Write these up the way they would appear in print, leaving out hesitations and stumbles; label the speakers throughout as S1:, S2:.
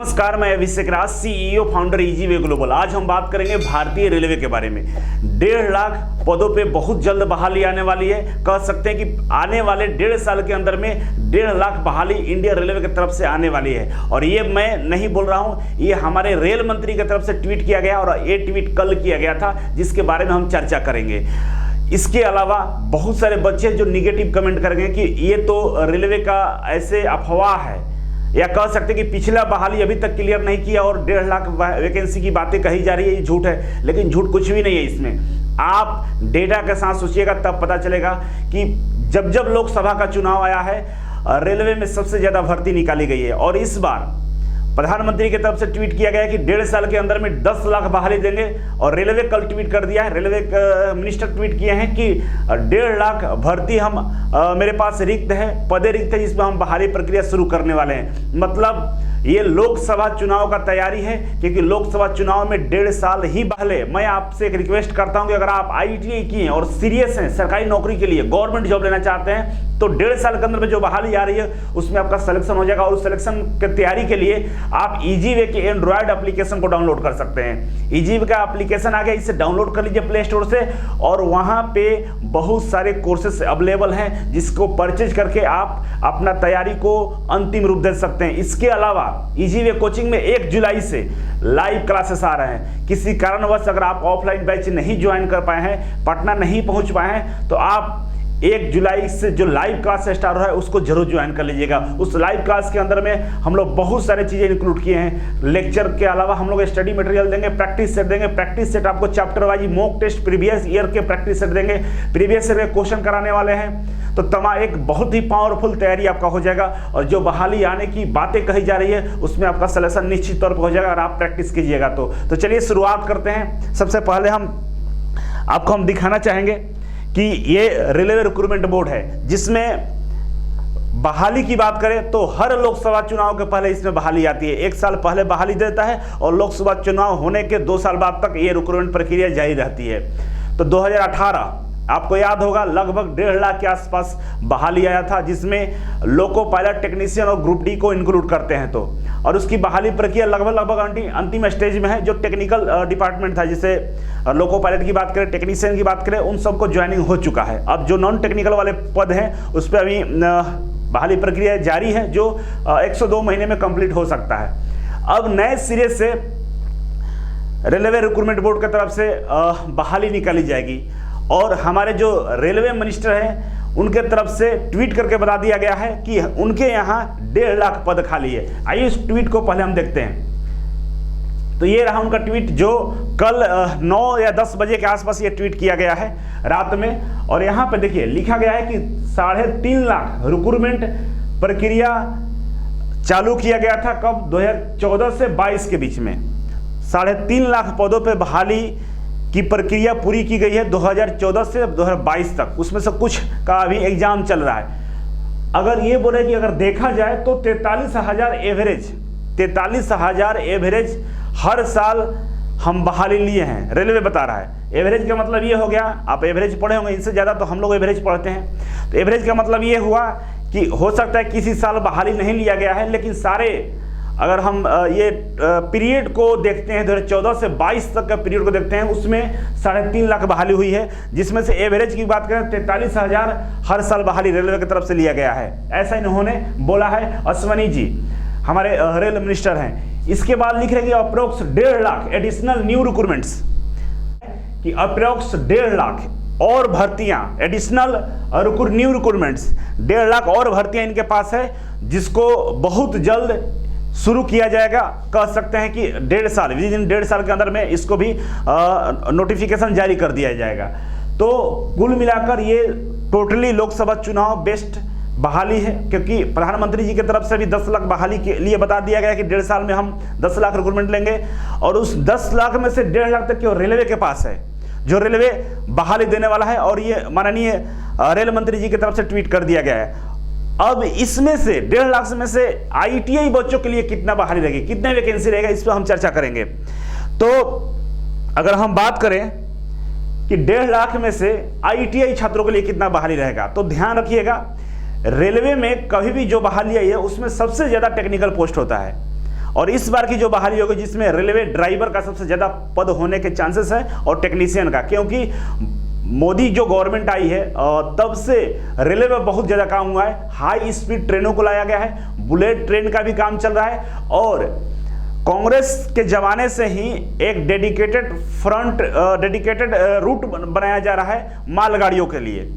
S1: नमस्कार, मैं अभिषेक राज, CEO founder Easyway global. आज हम बात करेंगे भारतीय रेलवे के बारे में। 1.5 लाख पदों पे बहुत जल्द बहाली आने वाली है। कह सकते हैं कि आने वाले 1.5 साल के अंदर में 1.5 लाख बहाली इंडियन रेलवे की तरफ से आने वाली है। और ये मैं नहीं बोल रहा हूँ, ये हमारे रेल मंत्री की तरफ से ट्वीट किया गया और ये ट्वीट कल किया गया था, जिसके बारे में हम चर्चा करेंगे। इसके अलावा बहुत सारे बच्चे जो निगेटिव कमेंट करेंगे कि ये तो रेलवे का ऐसे अफवाह है, या कह सकते कि पिछला बहाली अभी तक क्लियर नहीं किया और 1.5 लाख वैकेंसी की बातें कही जा रही है, ये झूठ है। लेकिन झूठ कुछ भी नहीं है इसमें। आप डेटा के साथ सोचिएगा तब पता चलेगा कि जब जब लोकसभा का चुनाव आया है, रेलवे में सबसे ज़्यादा भर्ती निकाली गई है। और इस बार प्रधानमंत्री की तरफ से ट्वीट किया गया है कि 1.5 साल के अंदर में 10 लाख बहाली देंगे। और रेलवे कल ट्वीट कर दिया है, रेलवे मिनिस्टर ट्वीट किए हैं कि 1.5 लाख भर्ती हम मेरे पास रिक्त है, पदे रिक्त है, जिसमें हम बहाली प्रक्रिया शुरू करने वाले हैं। मतलब ये लोकसभा चुनाव का तैयारी है, क्योंकि लोकसभा चुनाव में 1.5 साल ही पहले मैं आपसे एक रिक्वेस्ट करता हूं कि अगर आप IIT किए हैं और सीरियस हैं, सरकारी नौकरी के लिए गवर्नमेंट जॉब लेना चाहते हैं, तो 1.5 साल के अंदर में जो बहाली आ रही है उसमें आपका सिलेक्शन हो जाएगा। और उस सिलेक्शन की तैयारी के लिए आप ईजीवे के एंड्रॉयड एप्लीकेशन को डाउनलोड कर सकते हैं। ईजीवे का एप्लीकेशन आ गया, इसे डाउनलोड कर लीजिए प्ले स्टोर से। और वहाँ पे बहुत सारे कोर्सेस अवेलेबल हैं, जिसको परचेज करके आप अपना तैयारी को अंतिम रूप दे सकते हैं। इसके अलावा ईजीवे कोचिंग में 1 जुलाई से लाइव क्लासेस आ रहे हैं। किसी कारणवश अगर आप ऑफलाइन बैच नहीं ज्वाइन कर पाए हैं, पटना नहीं पहुंच पाए हैं, तो आप 1 जुलाई से जो लाइव क्लास स्टार्ट हो रहा है उसको जरूर ज्वाइन कर लीजिएगा। उस लाइव क्लास के अंदर में हम लोग बहुत सारी चीज़ें इंक्लूड किए हैं। लेक्चर के अलावा हम लोग स्टडी मटेरियल देंगे, प्रैक्टिस सेट देंगे। प्रैक्टिस सेट आपको chapter wise mock test previous year के प्रैक्टिस सेट देंगे, प्रीवियस ईयर के क्वेश्चन कराने वाले हैं। तो एक बहुत ही पावरफुल तैयारी आपका हो जाएगा। और जो बहाली आने की बातें कही जा रही है उसमें आपका सिलेक्शन निश्चित तौर पर हो जाएगा, और आप प्रैक्टिस कीजिएगा। तो चलिए शुरुआत करते हैं। सबसे पहले आपको हम दिखाना चाहेंगे कि ये रेलवे रिक्रूटमेंट बोर्ड है, जिसमें बहाली की बात करें तो हर लोकसभा चुनाव के पहले इसमें बहाली आती है। 1 साल पहले बहाली देता है और लोकसभा चुनाव होने के 2 साल बाद तक ये रिक्रूटमेंट प्रक्रिया जारी रहती है। तो 2018 आपको याद होगा, लगभग 1.5 लाख के आसपास बहाली आया था, जिसमें लोको पायलट, टेक्नीशियन और ग्रुप डी को इंक्लूड करते हैं। तो और उसकी बहाली प्रक्रिया लगभग अंतिम स्टेज में है। जो टेक्निकल डिपार्टमेंट था, जिसे लोको पायलट की बात करें, टेक्नीशियन की बात करें, उन सबको ज्वाइनिंग हो चुका है। अब जो नॉन टेक्निकल वाले पद हैं उस पर अभी बहाली प्रक्रिया जारी है, जो 102 महीने में कंप्लीट हो सकता है। अब नए सिरे से रेलवे रिक्रूटमेंट बोर्ड की तरफ से बहाली निकाली जाएगी। और हमारे जो रेलवे मिनिस्टर हैं उनके तरफ से ट्वीट करके बता दिया गया है कि उनके यहाँ 1.5 लाख पद खाली है। आइए इस ट्वीट को पहले हम देखते हैं। तो ये रहा उनका ट्वीट, जो कल 9 या 10 बजे के आसपास ये ट्वीट किया गया है रात में। और यहाँ पे देखिए लिखा गया है कि 3.5 लाख रिक्रूटमेंट प्रक्रिया चालू किया गया था कब, 2014 से 22 के बीच में। 3.5 लाख पदों पर बहाली की प्रक्रिया पूरी की गई है 2014 से 2022 तक। उसमें से कुछ का अभी एग्जाम चल रहा है। अगर ये बोले कि अगर देखा जाए तो 43,000 एवरेज हर साल हम बहाली लिए हैं, रेलवे बता रहा है। एवरेज का मतलब ये हो गया, आप एवरेज पढ़े होंगे, इनसे ज़्यादा तो हम लोग एवरेज पढ़ते हैं। तो एवरेज का मतलब ये हुआ कि हो सकता है किसी साल बहाली नहीं लिया गया है, लेकिन सारे अगर हम ये पीरियड को देखते हैं, 2014 से 22 तक का पीरियड को देखते हैं, उसमें 3.5 लाख बहाली हुई है, जिसमें से एवरेज की बात करें 43,000 हर साल बहाली रेलवे की तरफ से लिया गया है। ऐसा इन्होंने बोला है, अश्वनी जी हमारे रेल मिनिस्टर हैं। इसके बाद लिख रहे हैं कि approx 1.5 lakh additional new recruitments, कि अप्रोक्स 1.5 लाख और भर्तियां, एडिशनल न्यू रिक्रूटमेंट्स 1.5 लाख और भर्तियां इनके पास है, जिसको बहुत जल्द शुरू किया जाएगा। कह सकते हैं कि 1.5 साल, विद इन 1.5 साल के अंदर में इसको भी नोटिफिकेशन जारी कर दिया जाएगा। तो कुल मिलाकर ये टोटली लोकसभा चुनाव बेस्ट बहाली है, क्योंकि प्रधानमंत्री जी की तरफ से भी 10 लाख बहाली के लिए बता दिया गया कि 1.5 साल में हम 10 लाख रिक्रूटमेंट लेंगे। और उस 10 लाख में से 1.5 लाख तक रेलवे के पास है, जो रेलवे बहाली देने वाला है। और ये माननीय रेल मंत्री जी की तरफ से ट्वीट कर दिया गया है। अब इसमें से 1.5 लाख में से IIT बच्चों के लिए कितना बहाली रहेगी, कितने वैकेंसी रहेगा, इस पर हम चर्चा करेंगे। तो अगर हम बात करें कि 1.5 लाख में से IIT छात्रों के लिए कितना बहाली रहेगा, तो ध्यान रखिएगा, रेलवे में कभी भी जो बहाली आई है उसमें सबसे ज़्यादा टेक्निकल पोस्ट होता है। और इस बार की जो बहाली होगी जिसमें रेलवे ड्राइवर का सबसे ज़्यादा पद होने के चांसेस है और टेक्नीशियन का, क्योंकि मोदी जो गवर्नमेंट आई है तब से रेलवे में बहुत ज़्यादा काम हुआ है। हाई स्पीड ट्रेनों को लाया गया है, बुलेट ट्रेन का भी काम चल रहा है और कांग्रेस के जमाने से ही एक डेडिकेटेड रूट बनाया जा रहा है मालगाड़ियों के लिए।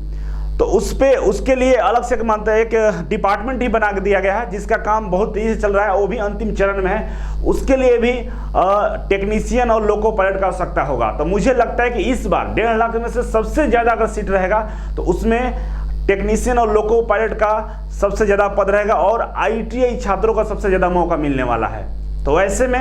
S1: तो उसके लिए अलग से मानते हैं एक डिपार्टमेंट ही बना दिया गया है जिसका काम बहुत तेजी से चल रहा है, वो भी अंतिम चरण में है। उसके लिए भी टेक्नीशियन और लोको पायलट का आवश्यकता होगा। तो मुझे लगता है कि इस बार 1.5 लाख में से सबसे ज़्यादा अगर सीट रहेगा तो उसमें टेक्नीशियन और लोको पायलट का सबसे ज़्यादा पद रहेगा और ITI छात्रों का सबसे ज़्यादा मौका मिलने वाला है। तो ऐसे में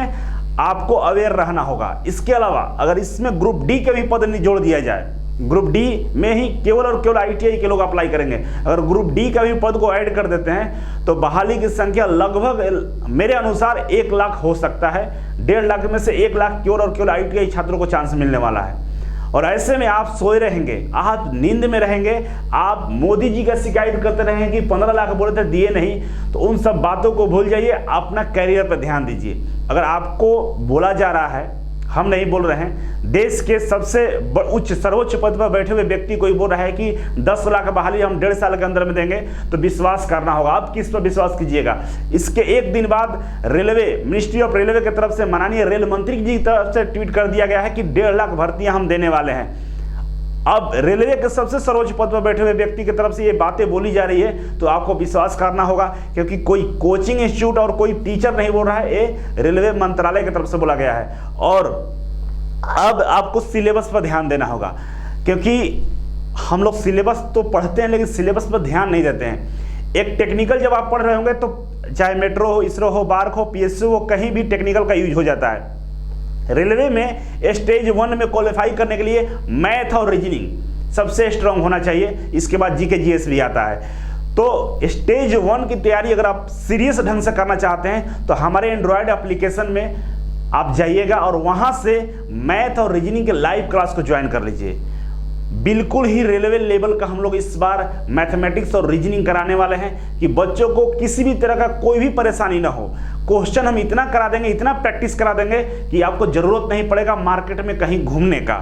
S1: आपको अवेयर रहना होगा। इसके अलावा अगर इसमें ग्रुप डी के भी पद जोड़ दिया जाए, ग्रुप डी में ही केवल और केवल ITI के लोग अप्लाई करेंगे, अगर ग्रुप डी का भी पद को ऐड कर देते हैं तो बहाली की संख्या लगभग मेरे अनुसार 1 लाख हो सकता है। 1.5 लाख में से 1 लाख केवल और केवल ITI छात्रों को चांस मिलने वाला है। और ऐसे में आप सोए रहेंगे, आप नींद में रहेंगे, आप मोदी जी का शिकायत करते रहेंगे कि 15 लाख बोले थे दिए नहीं, तो उन सब बातों को भूल जाइए, अपना कैरियर पर ध्यान दीजिए। अगर आपको बोला जा रहा है, हम नहीं बोल रहे हैं, देश के सबसे सर्वोच्च पद पर बैठे हुए व्यक्ति कोई बोल रहा है कि 10 लाख बहाली हम 1.5 साल के अंदर में देंगे, तो विश्वास करना होगा। आप किस पर विश्वास कीजिएगा? इसके एक दिन बाद रेलवे मिनिस्ट्री ऑफ रेलवे की तरफ से माननीय रेल मंत्री जी की तरफ से ट्वीट कर दिया गया है कि 1.5 लाख भर्तियां हम देने वाले हैं। अब रेलवे के सबसे सर्वोच्च पद पर बैठे हुए व्यक्ति की तरफ से ये बातें बोली जा रही है तो आपको विश्वास करना होगा, क्योंकि कोई कोचिंग इंस्टीट्यूट और कोई टीचर नहीं बोल रहा है, ये रेलवे मंत्रालय की तरफ से बोला गया है। और अब आपको सिलेबस पर ध्यान देना होगा, क्योंकि हम लोग सिलेबस तो पढ़ते हैं लेकिन सिलेबस पर ध्यान नहीं देते हैं। एक टेक्निकल जब आप पढ़ रहे होंगे तो चाहे मेट्रो हो, इसरो हो, बार्क हो, PSU हो, कहीं भी टेक्निकल का यूज हो जाता है। रेलवे में स्टेज 1 में क्वालिफाई करने के लिए मैथ और रीजनिंग सबसे स्ट्रांग होना चाहिए, इसके बाद GK GS भी आता है। तो स्टेज 1 की तैयारी अगर आप सीरियस ढंग से करना चाहते हैं तो हमारे एंड्रॉयड एप्लीकेशन में आप जाइएगा और वहां से मैथ और रीजनिंग के लाइव क्लास को ज्वाइन कर लीजिए। बिल्कुल ही रेलवे लेवल का हम लोग इस बार मैथमेटिक्स और रीजनिंग कराने वाले हैं कि बच्चों को किसी भी तरह का कोई भी परेशानी ना हो। क्वेश्चन हम इतना करा देंगे, इतना प्रैक्टिस करा देंगे कि आपको जरूरत नहीं पड़ेगा मार्केट में कहीं घूमने का।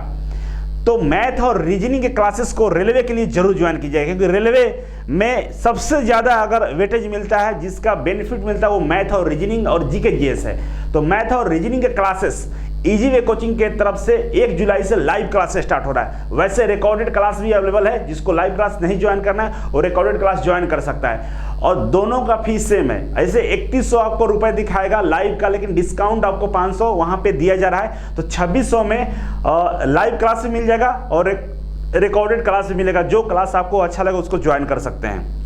S1: तो मैथ और रीजनिंग के क्लासेस को रेलवे के लिए जरूर ज्वाइन कीजिए, क्योंकि रेलवे में सबसे ज़्यादा अगर वेटेज मिलता है, जिसका बेनिफिट मिलता है, वो मैथ और रीजनिंग और GK GS है। तो मैथ और रीजनिंग के क्लासेस इजी वे कोचिंग के तरफ से 1 जुलाई से लाइव क्लास स्टार्ट हो रहा है। वैसे रिकॉर्डेड क्लास भी अवेलेबल है, जिसको लाइव क्लास नहीं ज्वाइन करना है वो रिकॉर्डेड क्लास ज्वाइन कर सकता है। और दोनों का फीस सेम है। ऐसे 3100 आपको रुपए दिखाएगा लाइव का, लेकिन डिस्काउंट आपको 500 वहां पे दिया जा रहा है। तो 2600 में लाइव क्लास भी मिल जाएगा और रिकॉर्डेड क्लास भी मिलेगा। जो क्लास आपको अच्छा लगे उसको ज्वाइन कर सकते हैं।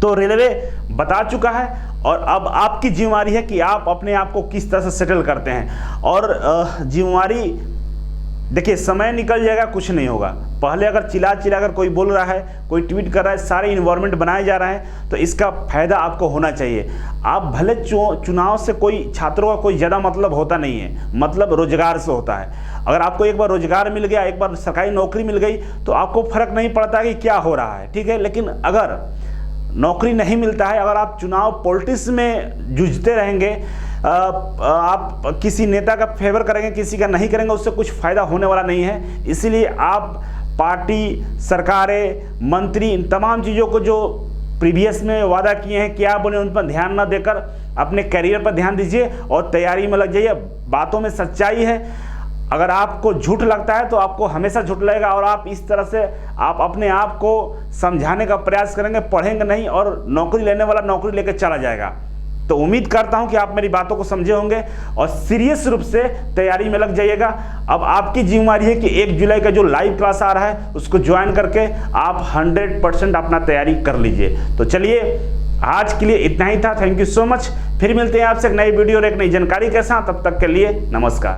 S1: तो रेलवे बता चुका है और अब आपकी जिम्मेदारी है कि आप अपने आप को किस तरह से सेटल करते हैं। और जिम्मेदारी देखिए, समय निकल जाएगा, कुछ नहीं होगा। पहले अगर चिल्ला कर कोई बोल रहा है, कोई ट्वीट कर रहा है, सारे इन्वायरमेंट बनाए जा रहे हैं, तो इसका फायदा आपको होना चाहिए। आप भले चुनाव से कोई छात्रों का कोई ज़्यादा मतलब होता नहीं है, मतलब रोजगार से होता है। अगर आपको एक बार रोजगार मिल गया, एक बार सरकारी नौकरी मिल गई, तो आपको फर्क नहीं पड़ता कि क्या हो रहा है, ठीक है। लेकिन अगर नौकरी नहीं मिलता है, अगर आप चुनाव पॉलिटिक्स में जूझते रहेंगे, आप किसी नेता का फेवर करेंगे, किसी का नहीं करेंगे, उससे कुछ फायदा होने वाला नहीं है। इसीलिए आप पार्टी, सरकारें, मंत्री, इन तमाम चीज़ों को जो प्रीवियस में वादा किए हैं, क्या बोले, उन पर ध्यान न देकर अपने करियर पर ध्यान दीजिए और तैयारी में लग जाइए। बातों में सच्चाई है। अगर आपको झूठ लगता है तो आपको हमेशा झूठ लगेगा और आप इस तरह से आप अपने आप को समझाने का प्रयास करेंगे, पढ़ेंगे नहीं और नौकरी लेने वाला नौकरी लेकर चला जाएगा। तो उम्मीद करता हूं कि आप मेरी बातों को समझे होंगे और सीरियस रूप से तैयारी में लग जाइएगा। अब आपकी जिम्मेदारी है कि 1 जुलाई का जो लाइव क्लास आ रहा है उसको ज्वाइन करके आप 100% अपना तैयारी कर लीजिए। तो चलिए, आज के लिए इतना ही था। Thank you so much. फिर मिलते हैं आपसे एक नई वीडियो और एक नई जानकारी के साथ। तब तक के लिए नमस्कार।